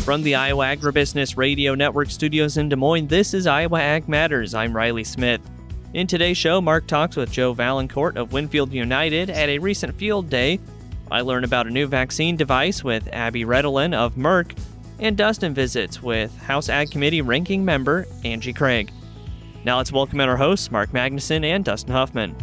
From the Iowa Agribusiness Radio Network studios in Des Moines, this is Iowa Ag Matters. I'm Riley Smith. In today's show, Mark talks with Joe Vaillancourt of Winfield United at a recent field day. I learn about a new vaccine device with Abbie Redalen of Merck, and Dustin visits with House Ag Committee ranking member Angie Craig. Now let's welcome in our hosts, Mark Magnuson and Dustin Huffman.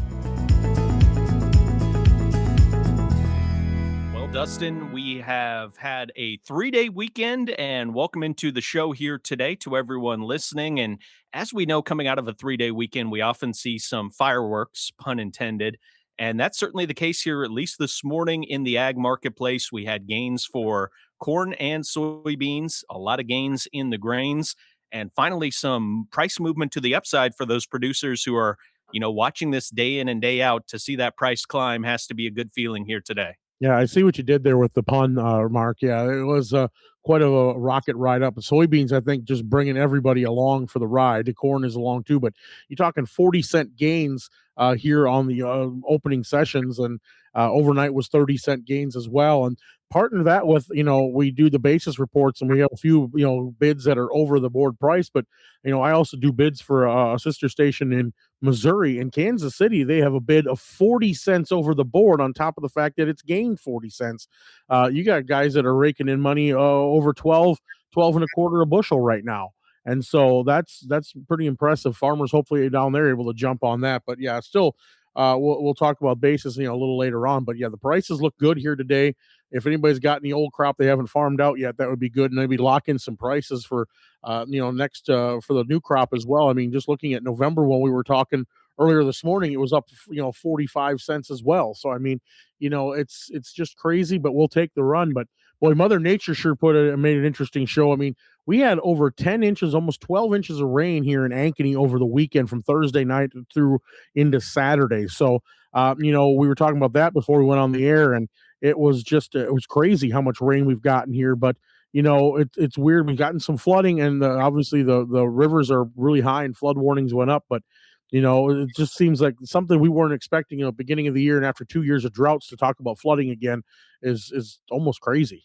Dustin, we have had a 3-day weekend, and welcome into the show here today to everyone listening. And as we know, coming out of a 3-day weekend, we often see some fireworks, pun intended. And that's certainly the case here, at least this morning in the ag marketplace. We had gains for corn and soybeans, a lot of gains in the grains, and finally some price movement to the upside for those producers who are, watching this day in and day out. To see that price climb has to be a good feeling here today. Yeah, I see what you did there with the pun, Mark. Yeah, it was quite a rocket ride up. Soybeans, I think, just bringing everybody along for the ride. The corn is along too, but you're talking 40-cent gains here on the opening sessions, and overnight was 30-cent gains as well. And partner that with, we do the basis reports, and we have a few, bids that are over the board price. But, I also do bids for a sister station in Missouri. In Kansas City, they have a bid of 40 cents over the board on top of the fact that it's gained 40 cents. You got guys that are raking in money over 12 and a quarter a bushel right now. And so that's pretty impressive. Farmers hopefully down there are able to jump on that. But yeah, still, we'll talk about basis, a little later on. But yeah, the prices look good here today. If anybody's got any old crop they haven't farmed out yet, that would be good. And maybe lock in some prices for, next for the new crop as well. I mean, just looking at November when we were talking earlier this morning, it was up, 45 cents as well. So, I mean, it's just crazy, but we'll take the run. But boy, Mother Nature sure made an interesting show. I mean, we had over 10 inches, almost 12 inches of rain here in Ankeny over the weekend from Thursday night through into Saturday. So, we were talking about that before we went on the air, and it was crazy how much rain we've gotten here. But, it's weird. We've gotten some flooding, and obviously the rivers are really high and flood warnings went up. But, it just seems like something we weren't expecting, beginning of the year, and after 2 years of droughts to talk about flooding again is almost crazy.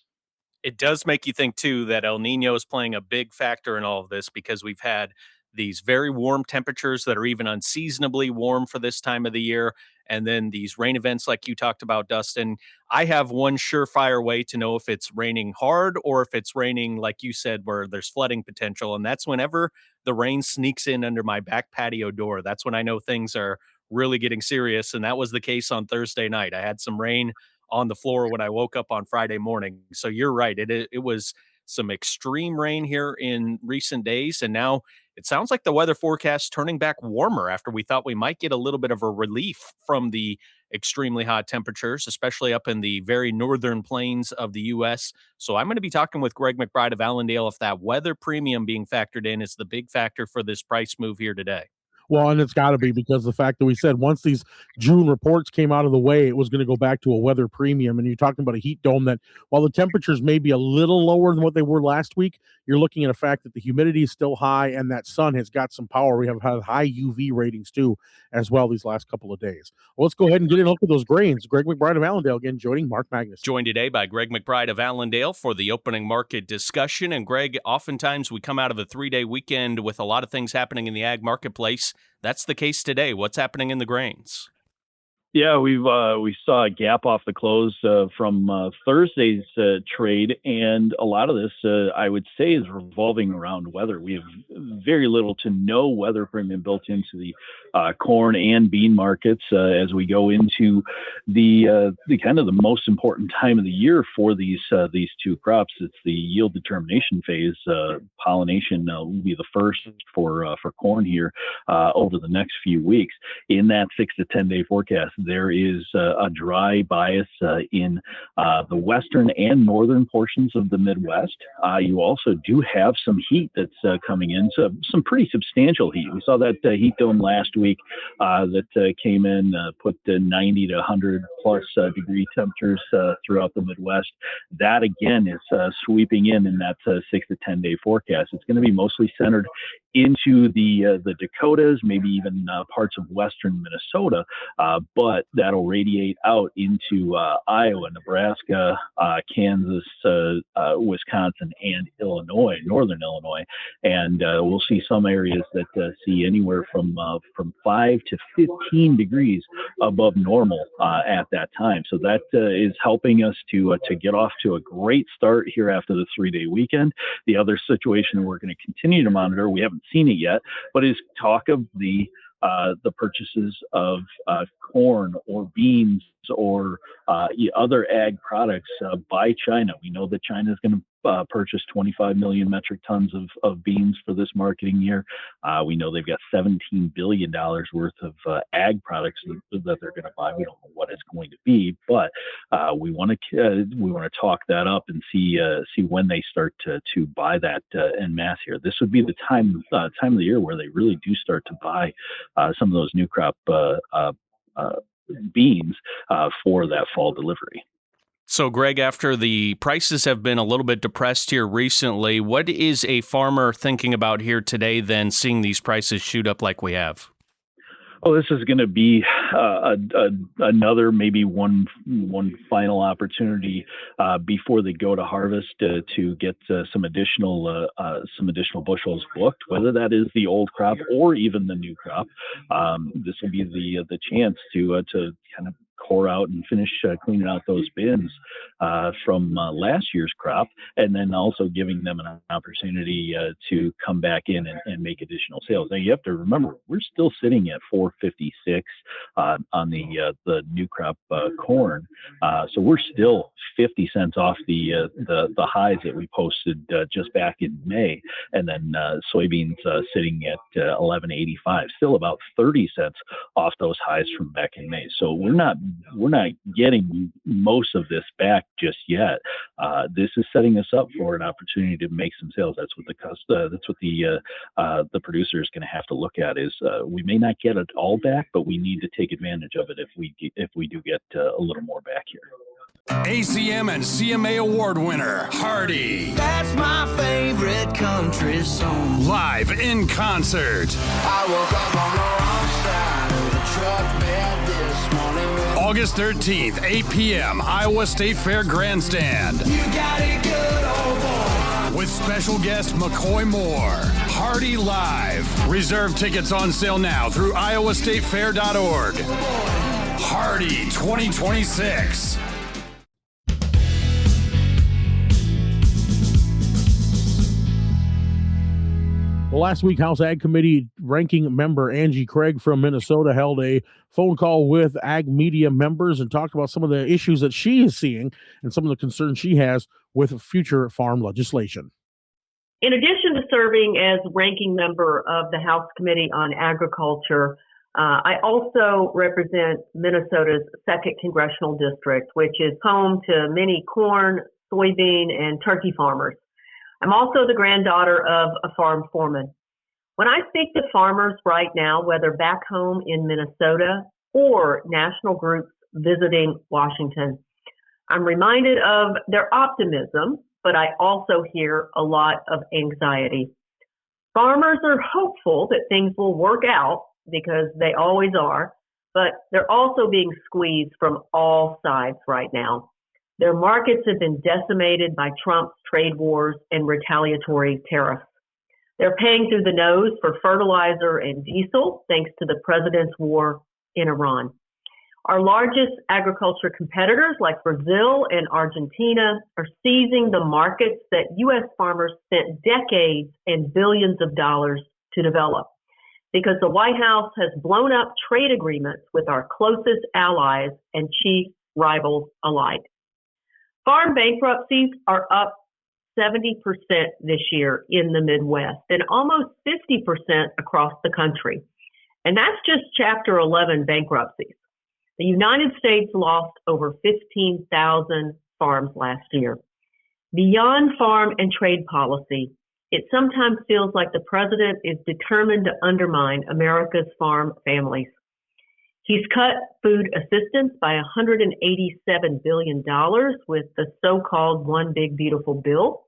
It does make you think, too, that El Nino is playing a big factor in all of this, because we've had these very warm temperatures that are even unseasonably warm for this time of the year. And then these rain events like you talked about, Dustin. I have one surefire way to know if it's raining hard or if it's raining, like you said, where there's flooding potential. And that's whenever the rain sneaks in under my back patio door. That's when I know things are really getting serious. And that was the case on Thursday night. I had some rain on the floor when I woke up on Friday morning. So you're right. It was some extreme rain here in recent days. And now it sounds like the weather forecast turning back warmer after we thought we might get a little bit of a relief from the extremely hot temperatures, especially up in the very northern plains of the U.S. So I'm going to be talking with Greg McBride of Allendale if that weather premium being factored in is the big factor for this price move here today. Well, and it's got to be, because the fact that we said once these June reports came out of the way, it was going to go back to a weather premium. And you're talking about a heat dome that, while the temperatures may be a little lower than what they were last week, you're looking at a fact that the humidity is still high and that sun has got some power. We have had high UV ratings too, as well, these last couple of days. Well, let's go ahead and get a look at those grains. Greg McBride of Allendale again, joining Mark Magnus. Joined today by Greg McBride of Allendale for the opening market discussion. And Greg, oftentimes we come out of a 3-day weekend with a lot of things happening in the ag marketplace. That's the case today. What's happening in the grains? Yeah, we saw a gap off the close from Thursday's trade, and a lot of this, I would say, is revolving around weather. We have very little to no weather premium built into the corn and bean markets as we go into the kind of the most important time of the year for these two crops. It's the yield determination phase. Pollination will be the first for corn here over the next few weeks. In that 6 to 10 day forecast, there is a dry bias in the western and northern portions of the Midwest. You also do have some heat that's coming in, so some pretty substantial heat. We saw that heat dome last week that came in, put 90 to 100 plus degree temperatures throughout the Midwest. That again is sweeping in that 6 to 10 day forecast. It's going to be mostly centered into the Dakotas, maybe even parts of western Minnesota, but that'll radiate out into Iowa, Nebraska, Kansas, Wisconsin, and Illinois, northern Illinois, and we'll see some areas that see anywhere from 5 to 15 degrees above normal at that time. So that is helping us to get off to a great start here after the 3-day weekend. The other situation we're going to continue to monitor, we haven't seen it yet, but is talk of the purchases of corn or beans or other ag products by China. We know that China is going to purchase 25 million metric tons of beans for this marketing year. We know they've got $17 billion worth of ag products that they're going to buy. We don't know what it's going to be, but we want to talk that up and see when they start to buy that en masse here. This would be the time of the year where they really do start to buy some of those new crop beans for that fall delivery. So, Greg, after the prices have been a little bit depressed here recently, what is a farmer thinking about here today then, seeing these prices shoot up like we have? Oh, this is going to be another maybe one final opportunity before they go to harvest to get some additional bushels booked, whether that is the old crop or even the new crop. This will be the chance to kind of core out and finish cleaning out those bins from last year's crop, and then also giving them an opportunity to come back in and make additional sales. Now you have to remember, we're still sitting at $4.56 on the new crop corn, so we're still 50 cents off the highs that we posted just back in May, and then soybeans sitting at $11.85, still about 30 cents off those highs from back in May. So we're not getting most of this back just yet. This is setting us up for an opportunity to make some sales. That's what the producer is going to have to look at. Is we may not get it all back, but we need to take advantage of it if we do get a little more back here. ACM and CMA award winner, Hardy. That's my favorite country song. Live in concert. I woke up on the wrong side of the truck bed this morning. August 13th, 8 p.m., Iowa State Fair Grandstand. You got it good, old boy. With special guest McCoy Moore. Hardy Live. Reserve tickets on sale now through iowastatefair.org. Hardy 2026. Well, last week, House Ag Committee ranking member Angie Craig from Minnesota held a phone call with ag media members and talked about some of the issues that she is seeing and some of the concerns she has with future farm legislation. In addition to serving as ranking member of the House Committee on Agriculture, I also represent Minnesota's 2nd Congressional District, which is home to many corn, soybean, and turkey farmers. I'm also the granddaughter of a farm foreman. When I speak to farmers right now, whether back home in Minnesota or national groups visiting Washington, I'm reminded of their optimism, but I also hear a lot of anxiety. Farmers are hopeful that things will work out because they always are, but they're also being squeezed from all sides right now. Their markets have been decimated by Trump's trade wars and retaliatory tariffs. They're paying through the nose for fertilizer and diesel thanks to the president's war in Iran. Our largest agriculture competitors like Brazil and Argentina are seizing the markets that U.S. farmers spent decades and billions of dollars to develop because the White House has blown up trade agreements with our closest allies and chief rivals alike. Farm bankruptcies are up 70% this year in the Midwest and almost 50% across the country. And that's just Chapter 11 bankruptcies. The United States lost over 15,000 farms last year. Beyond farm and trade policy, it sometimes feels like the president is determined to undermine America's farm families. He's cut food assistance by $187 billion with the so-called One Big Beautiful Bill,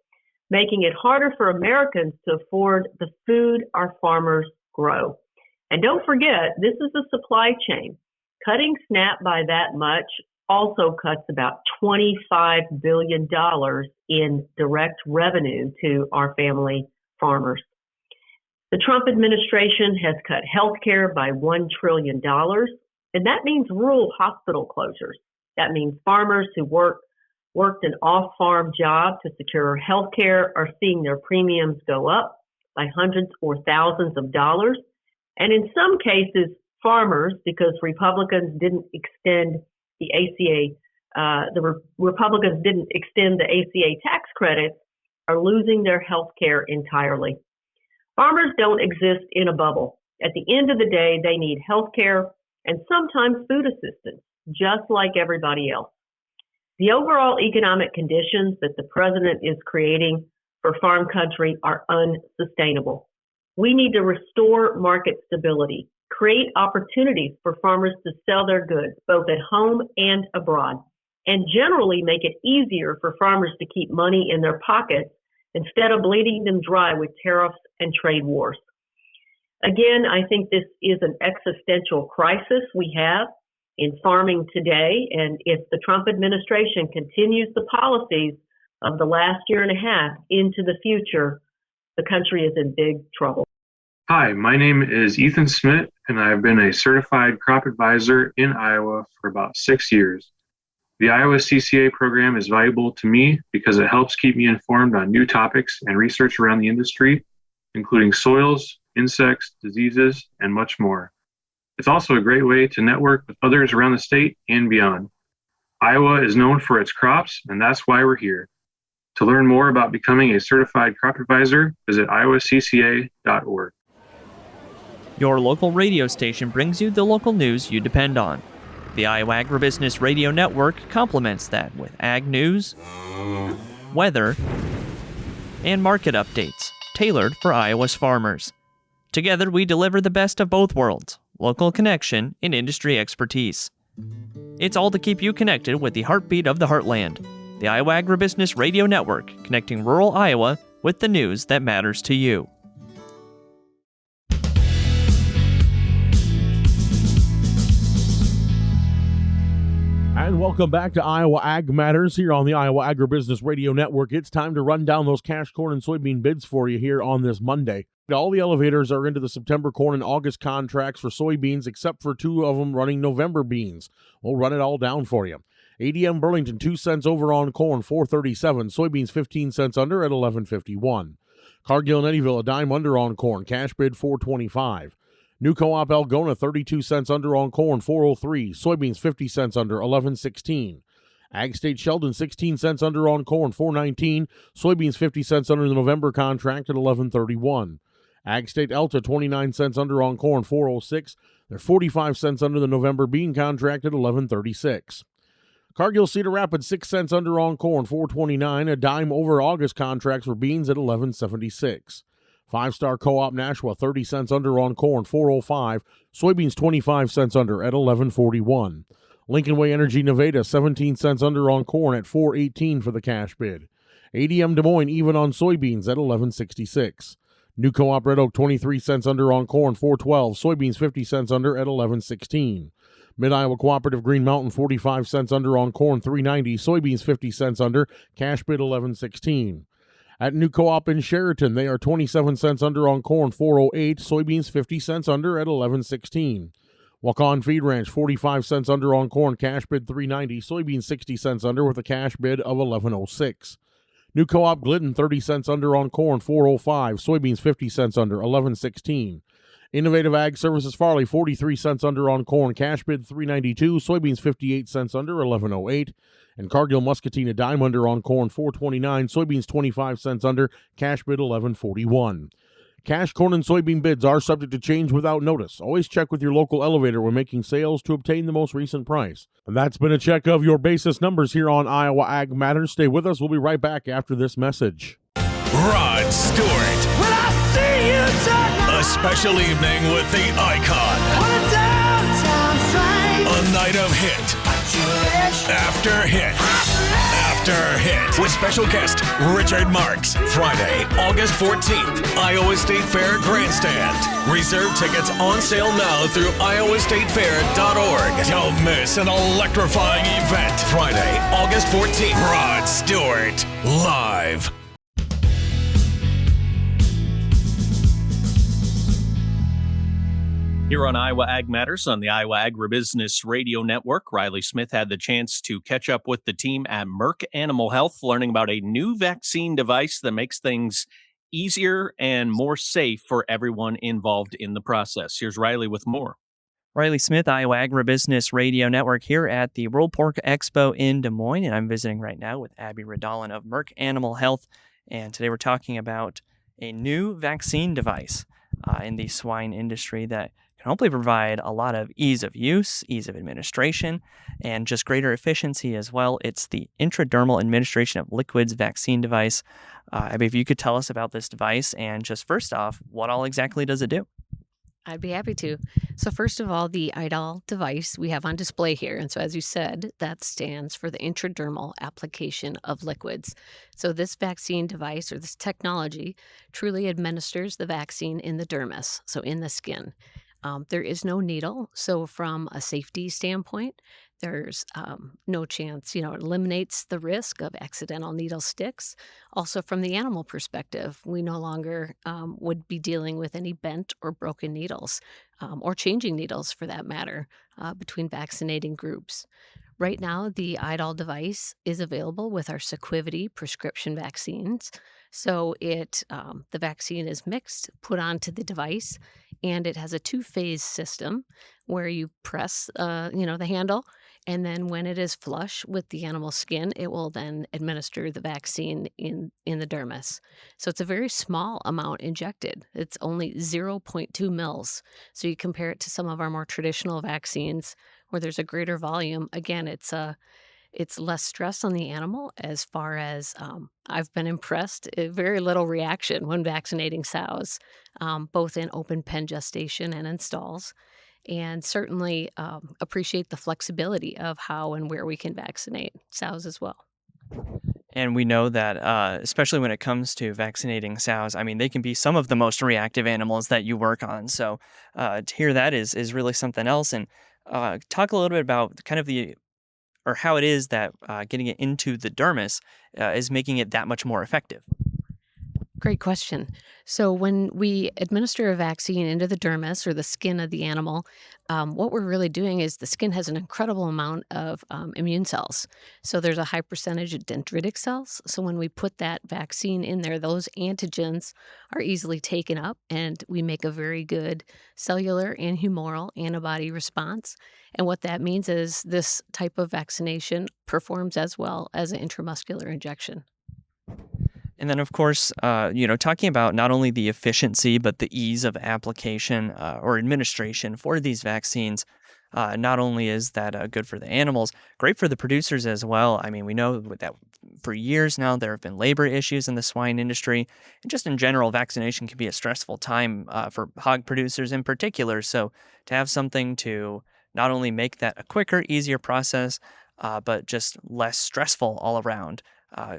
making it harder for Americans to afford the food our farmers grow. And don't forget, this is a supply chain. Cutting SNAP by that much also cuts about $25 billion in direct revenue to our family farmers. The Trump administration has cut healthcare by $1 trillion, and that means rural hospital closures. That means farmers who worked an off-farm job to secure healthcare are seeing their premiums go up by hundreds or thousands of dollars. And in some cases, farmers, because Republicans didn't extend the ACA, Republicans didn't extend the ACA tax credits, are losing their health care entirely. Farmers don't exist in a bubble. At the end of the day, they need health care and sometimes food assistance, just like everybody else. The overall economic conditions that the president is creating for farm country are unsustainable. We need to restore market stability, create opportunities for farmers to sell their goods, both at home and abroad, and generally make it easier for farmers to keep money in their pockets instead of bleeding them dry with tariffs and trade wars. Again, I think this is an existential crisis we have in farming today, and if the Trump administration continues the policies of the last year and a half into the future, the country is in big trouble. Hi, my name is Ethan Smith, and I've been a certified crop advisor in Iowa for about 6 years. The Iowa CCA program is valuable to me because it helps keep me informed on new topics and research around the industry, including soils, insects, diseases, and much more. It's also a great way to network with others around the state and beyond. Iowa is known for its crops, and that's why we're here. To learn more about becoming a certified crop advisor, visit iowacca.org. Your local radio station brings you the local news you depend on. The Iowa Agribusiness Radio Network complements that with ag news, weather, and market updates tailored for Iowa's farmers. Together, we deliver the best of both worlds, local connection and industry expertise. It's all to keep you connected with the heartbeat of the heartland. The Iowa Agribusiness Radio Network, connecting rural Iowa with the news that matters to you. And welcome back to Iowa Ag Matters here on the Iowa Agribusiness Radio Network. It's time to run down those cash corn and soybean bids for you here on this Monday. All the elevators are into the September corn and August contracts for soybeans, except for two of them running November beans. We'll run it all down for you. ADM Burlington 2 cents over on corn, $4.37. Soybeans 15 cents under at $11.51. Cargill and Eddyville a dime under on corn, cash bid $4.25. New Co-op Algona 32 cents under on corn, $4.03. Soybeans 50 cents under, $11.16. Ag State Sheldon 16 cents under on corn, $4.19. Soybeans 50 cents under the November contract at $11.31. Ag State Elta 29 cents under on corn, $4.06. They're 45 cents under the November bean contract at $11.36. Cargill Cedar Rapids 6 cents under on corn, $4.29. A dime over August contracts for beans at $11.76. Five-Star Co-op Nashua 30 cents under on corn, $4.05. Soybeans 25 cents under at $11.41. Lincoln Way Energy Nevada 17 cents under on corn at $4.18 for the cash bid. ADM Des Moines even on soybeans at $11.66. New Co-op Red Oak 23 cents under on corn, $4.12. Soybeans 50 cents under at $11.16. Mid-Iowa Cooperative Green Mountain 45 cents under on corn, $3.90. Soybeans 50 cents under, cash bid $11.16. At New Co-op in Sheraton, they are 27 cents under on corn, $4.08. Soybeans 50 cents under at $11.16. Waukon Feed Ranch 45 cents under on corn, cash bid $3.90. Soybeans 60 cents under with a cash bid of $11.06. New Co-op Glidden 30 cents under on corn, $4.05. Soybeans 50 cents under, $11.16. Innovative Ag Services Farley 43 cents under on corn, cash bid $3.92. Soybeans 58 cents under, $11.08. And Cargill Muscatine a dime under on corn, $4.29. Soybeans 25 cents under, cash bid $11.41. Cash corn and soybean bids are subject to change without notice. Always check with your local elevator when making sales to obtain the most recent price. And that's been a check of your basis numbers here on Iowa Ag Matters. Stay with us. We'll be right back after this message. Rod Stewart. When I see you tonight, A special evening with the icon. on a downtown train, A night of hit Jewish after hit after hit with special guest Richard Marks. Friday, August 14th, Iowa State Fair Grandstand. Reserve tickets on sale now through iowastatefair.org. Don't miss an electrifying event. Friday, August 14th. Rod Stewart, live. Here on Iowa Ag Matters on the Iowa Agribusiness Radio Network, Riley Smith had the chance to catch up with the team at Merck Animal Health, learning about a new vaccine device that makes things easier and more safe for everyone involved in the process. Here's Riley with more. Riley Smith, Iowa Agribusiness Radio Network, here at the World Pork Expo in Des Moines, and I'm visiting right now with Abbie Redalen of Merck Animal Health, and today we're talking about a new vaccine device in the swine industry that can hopefully provide a lot of ease of use, ease of administration, and just greater efficiency as well. It's the intradermal administration of liquids vaccine device. Abbie, if you could tell us about this device, and just first off, what all exactly does it do? I'd be happy to. So first of all, the IDAL device we have on display here. And so as you said, that stands for the intradermal application of liquids. So this vaccine device, or this technology, truly administers the vaccine in the dermis, so in the skin. There is no needle. So from a safety standpoint, there's no chance, it eliminates the risk of accidental needle sticks. Also from the animal perspective, we no longer would be dealing with any bent or broken needles, or changing needles for that matter, between vaccinating groups. Right now, the IDAL device is available with our Sequivity prescription vaccines. So the vaccine is mixed, put onto the device, and it has a 2-phase system where you press, the handle, and then when it is flush with the animal skin, it will then administer the vaccine in the dermis. So it's a very small amount injected. It's only 0.2 mils. So you compare it to some of our more traditional vaccines where there's a greater volume. Again, it's less stress on the animal as far as I've been impressed. Very little reaction when vaccinating sows, both in open pen gestation and in stalls. And certainly appreciate the flexibility of how and where we can vaccinate sows as well. And we know that, especially when it comes to vaccinating sows, they can be some of the most reactive animals that you work on. So to hear that is really something else. And talk a little bit about kind of how it is that getting it into the dermis is making it that much more effective. Great question. So when we administer a vaccine into the dermis, or the skin of the animal, what we're really doing is the skin has an incredible amount of immune cells. So there's a high percentage of dendritic cells. So when we put that vaccine in there, those antigens are easily taken up, and we make a very good cellular and humoral antibody response. And what that means is this type of vaccination performs as well as an intramuscular injection. And then, of course, talking about not only the efficiency, but the ease of application or administration for these vaccines, not only is that good for the animals, great for the producers as well. We know that for years now, there have been labor issues in the swine industry. And just in general, vaccination can be a stressful time for hog producers in particular. So to have something to not only make that a quicker, easier process, but just less stressful all around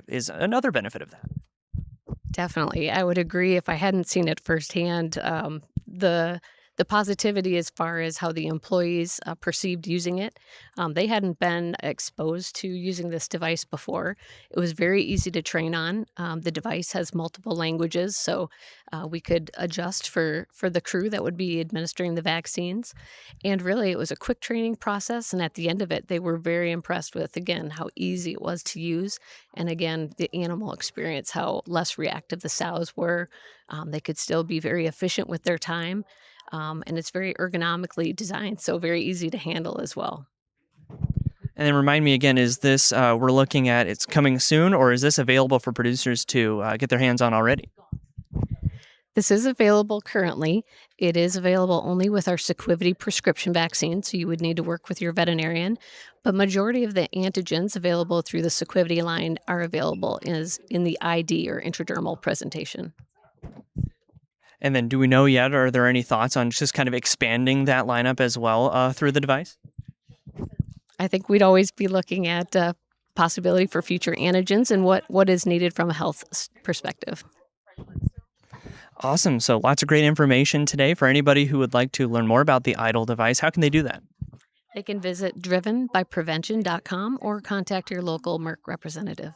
is another benefit of that. Definitely. I would agree. If I hadn't seen it firsthand, the positivity as far as how the employees perceived using it, they hadn't been exposed to using this device before. It was very easy to train on. The device has multiple languages, so we could adjust for the crew that would be administering the vaccines. And really, it was a quick training process. And at the end of it, they were very impressed with, again, how easy it was to use. And again, the animal experience, how less reactive the sows were. They could still be very efficient with their time. And it's very ergonomically designed, so very easy to handle as well. And then remind me again, is this we're looking at it's coming soon, or is this available for producers to get their hands on already? This is available currently. It is available only with our Sequivity prescription vaccine, so you would need to work with your veterinarian. But majority of the antigens available through the Sequivity line are available in the ID, or intradermal presentation. And then do we know yet, or are there any thoughts on just kind of expanding that lineup as well through the device? I think we'd always be looking at possibility for future antigens and what is needed from a health perspective. Awesome. So lots of great information today. For anybody who would like to learn more about the IDLE device, how can they do that? They can visit drivenbyprevention.com or contact your local Merck representative.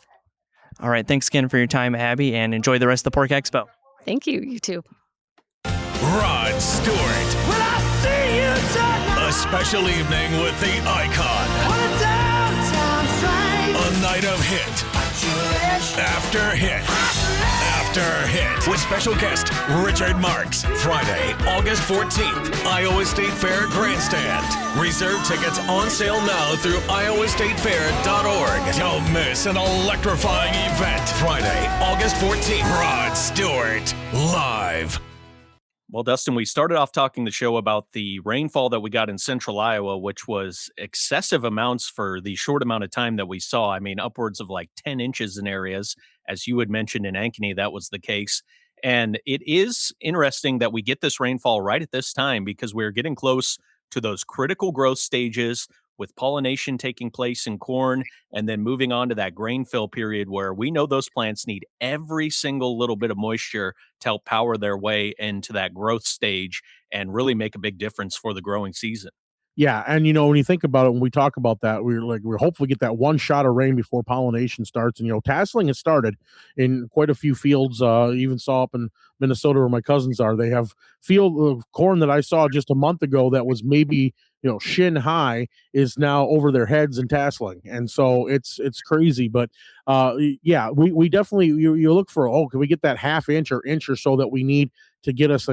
All right. Thanks again for your time, Abbie, and enjoy the rest of the Pork Expo. Thank you. You too. Rod Stewart. When I see you tonight, A special evening with the icon. on a downtown train, A night of hit after hit after hit. With special guest Richard Marks. Friday, August 14th, Iowa State Fair Grandstand. Reserve tickets on sale now through iowastatefair.org. Don't miss an electrifying event. Friday, August 14th. Rod Stewart, live. Well, Dustin, we started off talking the show about the rainfall that we got in central Iowa, which was excessive amounts for the short amount of time that we saw. I mean, upwards of like 10 inches in areas. As you had mentioned in Ankeny, that was the case. And it is interesting that we get this rainfall right at this time because we're getting close to those critical growth stages with pollination taking place in corn and then moving on to that grain fill period where we know those plants need every single little bit of moisture to help power their way into that growth stage and really make a big difference for the growing season. Yeah, and when you think about it, when we talk about that, we're hopefully get that one shot of rain before pollination starts. And tasseling has started in quite a few fields. Even saw up in Minnesota where my cousins are. They have field of corn that I saw just a month ago that was maybe shin high is now over their heads and tasseling, and so it's crazy. But yeah, we definitely you look for can we get that half inch or so that we need to get us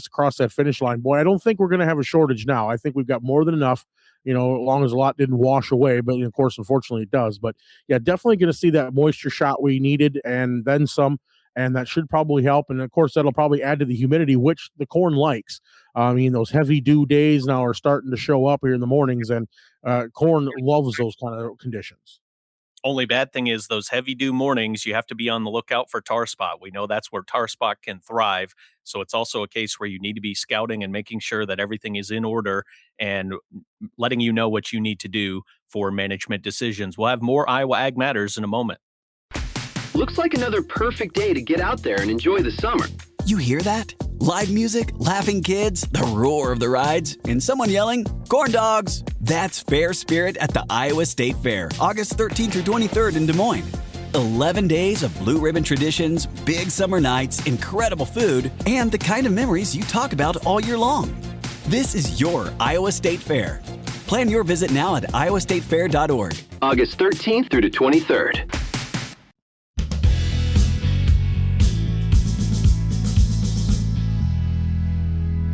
across that finish line. Boy, I don't think we're going to have a shortage now. I think we've got more than enough, as long as a lot didn't wash away. But of course, unfortunately, it does. But yeah, definitely going to see that moisture shot we needed and then some. And that should probably help. And of course, that'll probably add to the humidity, which the corn likes. I mean, those heavy dew days now are starting to show up here in the mornings, and corn loves those kind of conditions. Only bad thing is those heavy dew mornings, you have to be on the lookout for tar spot. We know that's where tar spot can thrive. So it's also a case where you need to be scouting and making sure that everything is in order and letting you know what you need to do for management decisions. We'll have more Iowa Ag Matters in a moment. Looks like another perfect day to get out there and enjoy the summer. You hear that? Live music, laughing kids, the roar of the rides, and someone yelling, "Corn dogs!" That's Fair Spirit at the Iowa State Fair, August 13th through 23rd in Des Moines. 11 days of blue ribbon traditions, big summer nights, incredible food, and the kind of memories you talk about all year long. This is your Iowa State Fair. Plan your visit now at iowastatefair.org. August 13th through the 23rd.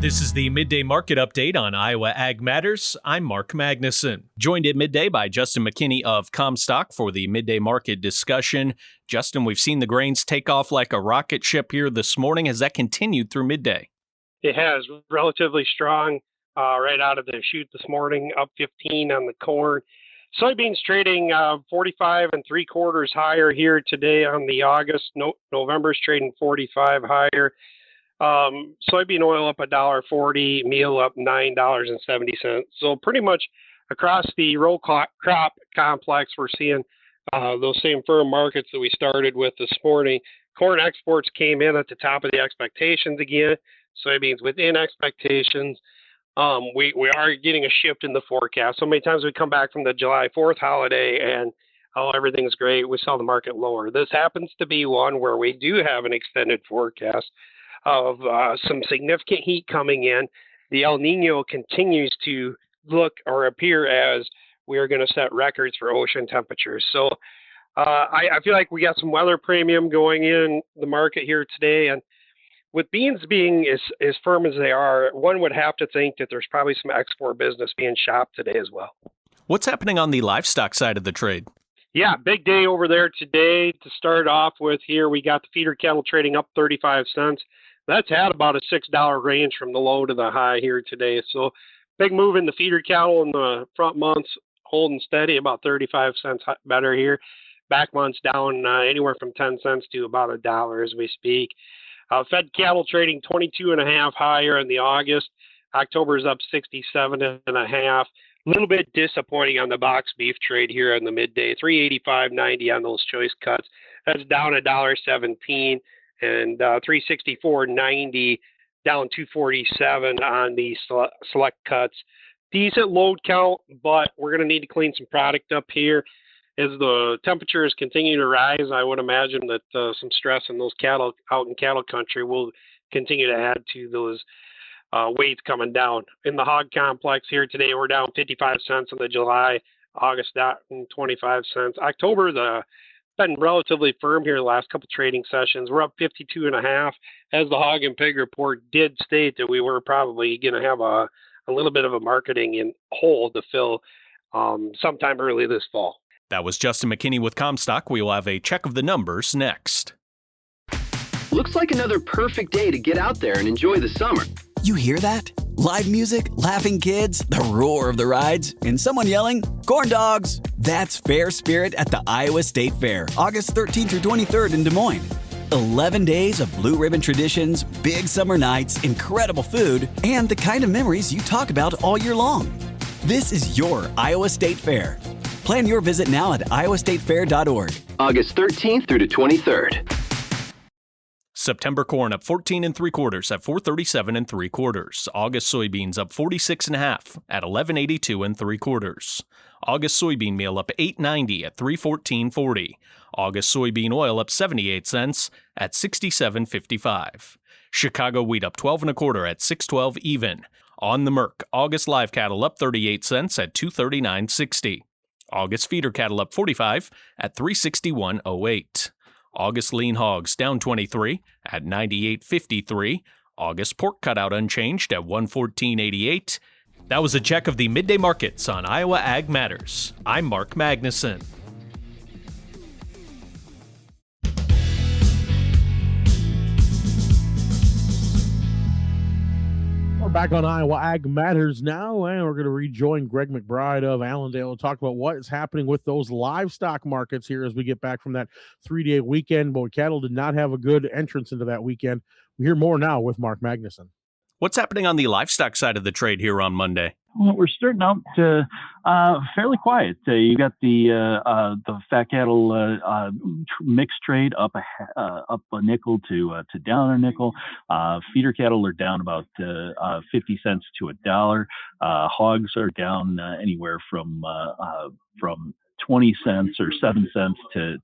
This is the Midday Market Update on Iowa Ag Matters. I'm Mark Magnuson, joined at midday by Justin McKinney of Comstock for the Midday Market discussion. Justin, we've seen the grains take off like a rocket ship here this morning. Has that continued through midday? It has, relatively strong right out of the chute this morning, up 15 on the corn. Soybeans trading 45 3/4 higher here today on the August. November's trading 45 higher. Soybean oil up $1.40, meal up $9.70. So pretty much across the row crop complex, we're seeing those same firm markets that we started with this morning. Corn exports came in at the top of the expectations again. Soybeans within expectations. We are getting a shift in the forecast. So many times we come back from the July 4th holiday and everything's great. We saw the market lower. This happens to be one where we do have an extended forecast of some significant heat coming in. The El Nino continues to look or appear as we are going to set records for ocean temperatures. So I feel like we got some weather premium going in the market here today. And with beans being as firm as they are, one would have to think that there's probably some export business being shopped today as well. What's happening on the livestock side of the trade? Yeah, big day over there today. To start off with here, we got the feeder cattle trading up 35 cents. That's had about a $6 range from the low to the high here today. So big move in the feeder cattle in the front months, holding steady about 35 cents better here. Back months down anywhere from 10 cents to about $1 as we speak. Fed cattle trading 22.5 higher in the August. October is up 67.5. little bit disappointing on the box beef trade here on the midday. $385.90 on those choice cuts. That's down $1.17, and $364.90 down $2.47 on the select cuts. Decent load count, but we're going to need to clean some product up here. As the temperatures continue to rise, I would imagine that some stress in those cattle out in cattle country will continue to add to those weights coming down. In the hog complex here today, we're down 55 cents in the July, August down 25 cents. October, been relatively firm here the last couple trading sessions. We're up 52.5. As the hog and pig report did state that we were probably going to have a little bit of a marketing hole to fill sometime early this fall. That was Justin McKinney with Comstock. We will have a check of the numbers next. Looks like another perfect day to get out there and enjoy the summer. You hear that? Live music, laughing kids, the roar of the rides, and someone yelling, "Corn dogs!" That's Fair Spirit at the Iowa State Fair, August 13th through 23rd in Des Moines. 11 days of blue ribbon traditions, big summer nights, incredible food, and the kind of memories you talk about all year long. This is your Iowa State Fair. Plan your visit now at iowastatefair.org. August 13th through the 23rd. September corn up 14 3/4 at 437 3/4. August soybeans up 46.5 at 1182 3/4. August soybean meal up 8.90 at 314.40. August soybean oil up 78 cents at 67.55. Chicago wheat up 12 1/4 at 612 even. On the Merck, August live cattle up 38 cents at 239.60. August feeder cattle up 45 at 361.08. August lean hogs down 23 at 98.53. August pork cutout unchanged at 114.88. That was a check of the midday markets on Iowa Ag Matters. I'm Mark Magnuson. We're back on Iowa Ag Matters now, and we're going to rejoin Greg McBride of Allendale and talk about what is happening with those livestock markets here as we get back from that 3-day weekend. But cattle did not have a good entrance into that weekend. We hear more now with Mark Magnuson. What's happening on the livestock side of the trade here on Monday? Well, we're starting out fairly quiet. You got the fat cattle mixed trade up a nickel to down a nickel. Feeder cattle are down about 50 cents to $1. Hogs are down anywhere from 20 cents or 7 cents to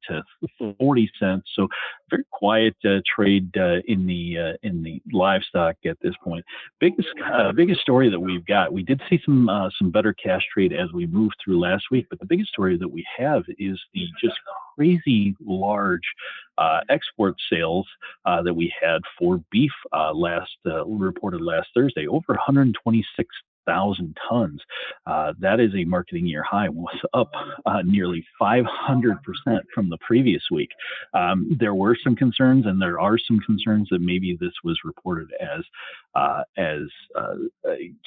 40 cents. So very quiet trade in the livestock at this point. Biggest story that we've got. We did see some better cash trade as we moved through last week, but the biggest story that we have is the just crazy large export sales that we had for beef reported last Thursday, over 126,000 tons. That is a marketing year high, was up nearly 500% from the previous week. There were some concerns, and there are some concerns that maybe this was reported as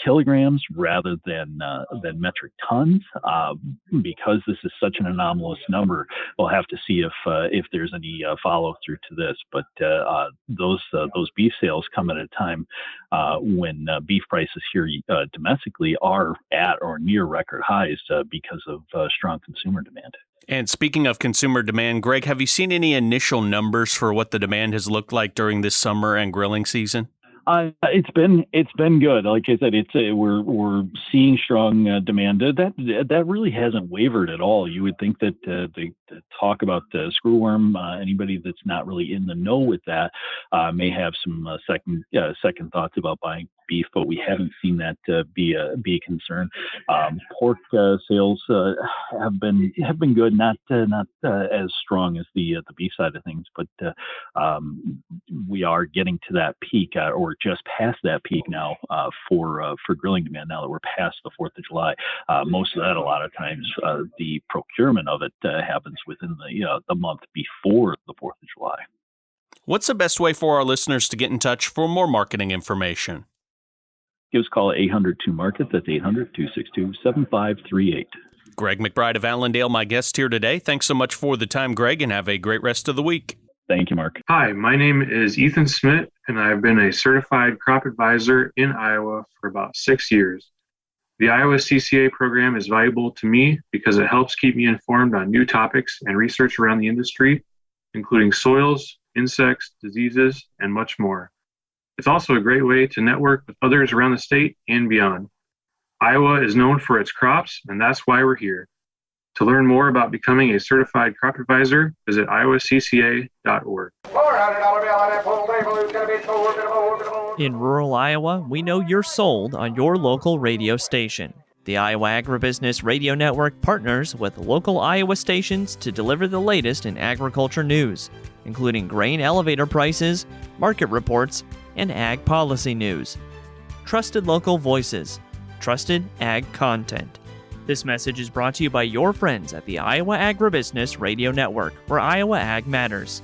kilograms rather than metric tons. Because this is such an anomalous number, we'll have to see if there's any follow through to this. But those beef sales come at a time when beef prices here domestically are at or near record highs because of strong consumer demand. And speaking of consumer demand, Greg, have you seen any initial numbers for what the demand has looked like during this summer and grilling season? It's been good. Like I said, we're seeing strong demand. That really hasn't wavered at all. You would think that the talk about screwworm, anybody that's not really in the know with that may have some second thoughts about buying beef, but we haven't seen that be a concern. Pork sales have been good, not as strong as the beef side of things, but we are getting to that peak or just past that peak now for grilling demand. Now that we're past the 4th of July, most of that a lot of times the procurement of it happens within the month before the 4th of July. What's the best way for our listeners to get in touch for more marketing information? Give us a call at 800-2-MARKET. That's 800-262-7538. Greg McBride of Allendale, my guest here today. Thanks so much for the time, Greg, and have a great rest of the week. Thank you, Mark. Hi, my name is Ethan Smith, and I've been a certified crop advisor in Iowa for about 6 years. The Iowa CCA program is valuable to me because it helps keep me informed on new topics and research around the industry, including soils, insects, diseases, and much more. It's also a great way to network with others around the state and beyond. Iowa is known for its crops, and that's why we're here. To learn more about becoming a certified crop advisor, visit iowacca.org. In rural Iowa, we know you're sold on your local radio station. The Iowa Agribusiness Radio Network partners with local Iowa stations to deliver the latest in agriculture news, including grain elevator prices, market reports, and ag policy news. Trusted local voices, trusted ag content. This message is brought to you by your friends at the Iowa Agribusiness Radio Network, where Iowa Ag matters.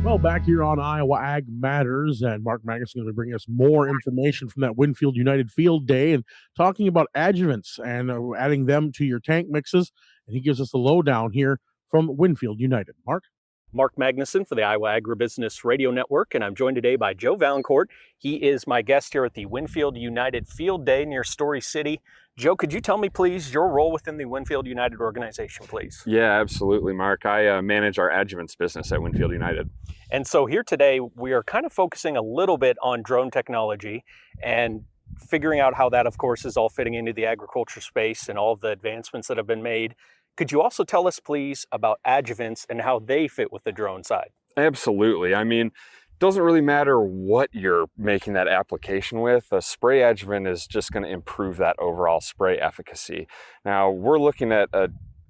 Well, back here on Iowa Ag Matters, and Mark Magnus is going to be bringing us more information from that Winfield United Field Day and talking about adjuvants and adding them to your tank mixes. And he gives us the lowdown here from Winfield United. Mark? Mark Magnuson for the Iowa Agribusiness Radio Network, and I'm joined today by Joe Vaillancourt. He is my guest here at the Winfield United Field Day near Story City. Joe, could you tell me, please, your role within the Winfield United organization, please? Yeah, absolutely, Mark. I manage our adjuvants business at Winfield United. And so here today, we are kind of focusing a little bit on drone technology and figuring out how that, of course, is all fitting into the agriculture space and all of the advancements that have been made. Could you also tell us, please, about adjuvants and how they fit with the drone side? Absolutely. I mean, it doesn't really matter what you're making that application with. A spray adjuvant is just going to improve that overall spray efficacy. Now, we're looking at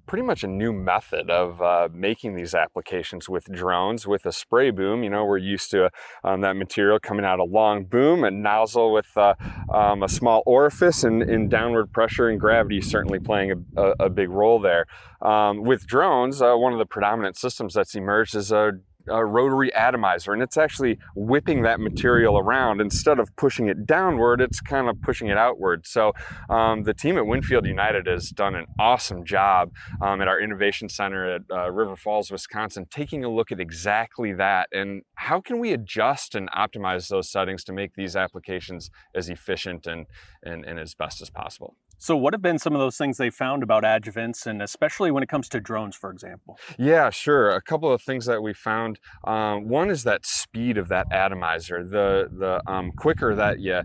pretty much a new method of making these applications with drones with a spray boom. You know, we're used to that material coming out a long boom, a nozzle with a small orifice, and downward pressure and gravity certainly playing a big role there. With drones, one of the predominant systems that's emerged is a rotary atomizer, and it's actually whipping that material around. Instead of pushing it downward, it's kind of pushing it outward. So the team at Winfield United has done an awesome job at our innovation center at River Falls, Wisconsin, taking a look at exactly that and how can we adjust and optimize those settings to make these applications as efficient and as best as possible. So what have been some of those things they found about adjuvants, and especially when it comes to drones, for example? Yeah, sure. A couple of things that we found. One is that speed of that atomizer. The quicker that you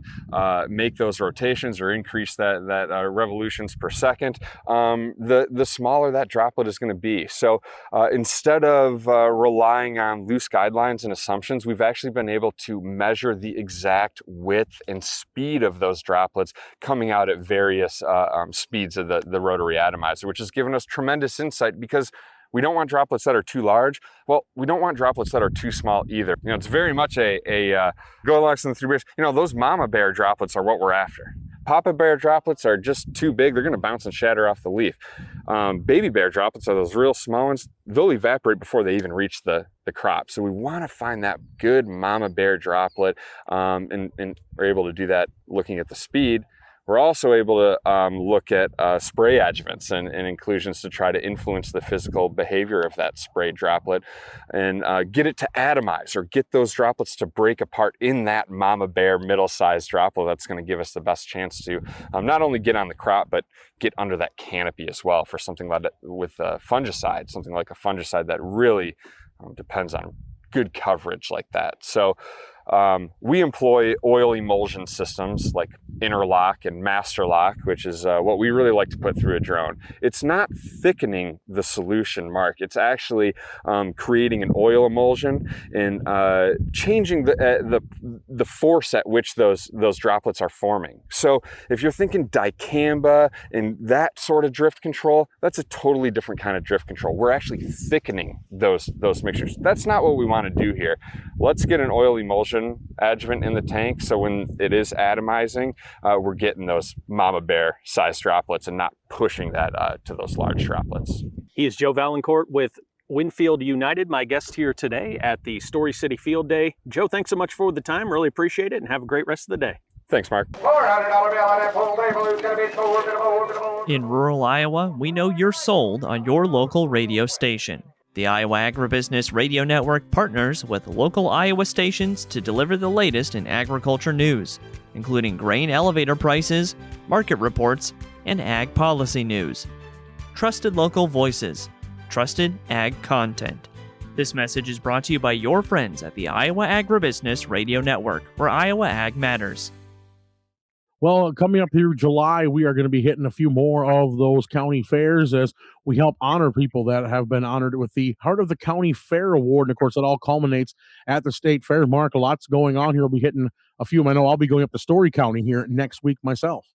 make those rotations or increase that revolutions per second, the smaller that droplet is going to be. So instead of relying on loose guidelines and assumptions, we've actually been able to measure the exact width and speed of those droplets coming out at various speeds of the rotary atomizer, which has given us tremendous insight because we don't want droplets that are too large. Well, we don't want droplets that are too small either. You know, it's very much a Goldilocks and the Three Bears. You know, those mama bear droplets are what we're after. Papa bear droplets are just too big. They're going to bounce and shatter off the leaf. Baby bear droplets are those real small ones. They'll evaporate before they even reach the crop. So we want to find that good mama bear droplet, and we're able to do that looking at the speed. We're also able to look at spray adjuvants and inclusions to try to influence the physical behavior of that spray droplet and get it to atomize or get those droplets to break apart in that mama bear middle-sized droplet. That's going to give us the best chance to not only get on the crop, but get under that canopy as well for something like with fungicide, something like a fungicide that really depends on good coverage like that. So we employ oil emulsion systems like interlock and master lock, which is what we really like to put through a drone. It's not thickening the solution, Mark. It's actually creating an oil emulsion and changing the force at which those droplets are forming. So if you're thinking dicamba and that sort of drift control, that's a totally different kind of drift control. We're actually thickening those mixtures. That's not what we want to do here. Let's get an oil emulsion adjuvant in the tank so when it is atomizing, we're getting those mama bear size droplets and not pushing that to those large droplets. He is Joe Vaillancourt with Winfield United, my guest here today at the Story City Field Day. Joe, thanks so much for the time. Really appreciate it, and have a great rest of the day. Thanks, Mark. In rural Iowa, we know you're sold on your local radio station. The Iowa Agribusiness Radio Network partners with local Iowa stations to deliver the latest in agriculture news, including grain elevator prices, market reports, and ag policy news. Trusted local voices, trusted ag content. This message is brought to you by your friends at the Iowa Agribusiness Radio Network, where Iowa Ag matters. Well, coming up through July, we are going to be hitting a few more of those county fairs as we help honor people that have been honored with the Heart of the County Fair Award. And of course, it all culminates at the State Fair. Mark, a lot's going on here. We'll be hitting a few. I know I'll be going up to Story County here next week myself.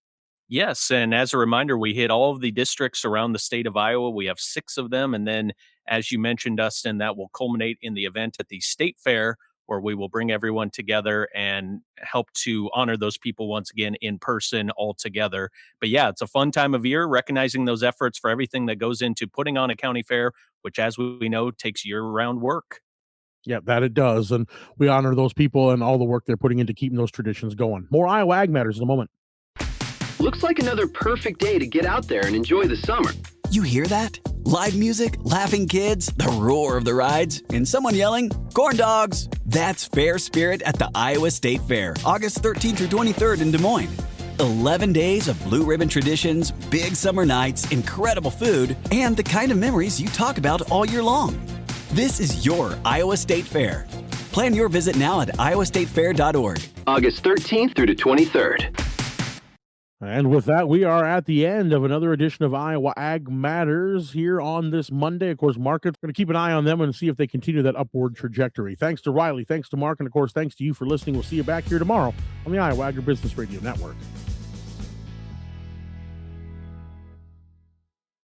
Yes, and as a reminder, we hit all of the districts around the state of Iowa. We have 6 of them, and then, as you mentioned, Dustin, that will culminate in the event at the State Fair, where we will bring everyone together and help to honor those people once again in person all together. But yeah, it's a fun time of year, recognizing those efforts for everything that goes into putting on a county fair, which, as we know, takes year-round work. Yeah, that it does. And we honor those people and all the work they're putting into keeping those traditions going. More Iowa Ag Matters in a moment. Looks like another perfect day to get out there and enjoy the summer. You hear that? Live music, laughing kids, the roar of the rides, and someone yelling, "Corn dogs!" That's Fair Spirit at the Iowa State Fair, August 13th through 23rd in Des Moines. 11 days of blue ribbon traditions, big summer nights, incredible food, and the kind of memories you talk about all year long. This is your Iowa State Fair. Plan your visit now at iowastatefair.org. August 13th through the 23rd. And with that, we are at the end of another edition of Iowa Ag Matters here on this Monday. Of course, market's going to keep an eye on them and see if they continue that upward trajectory. Thanks to Riley, thanks to Mark, and of course, thanks to you for listening. We'll see you back here tomorrow on the Iowa Agribusiness Radio Network.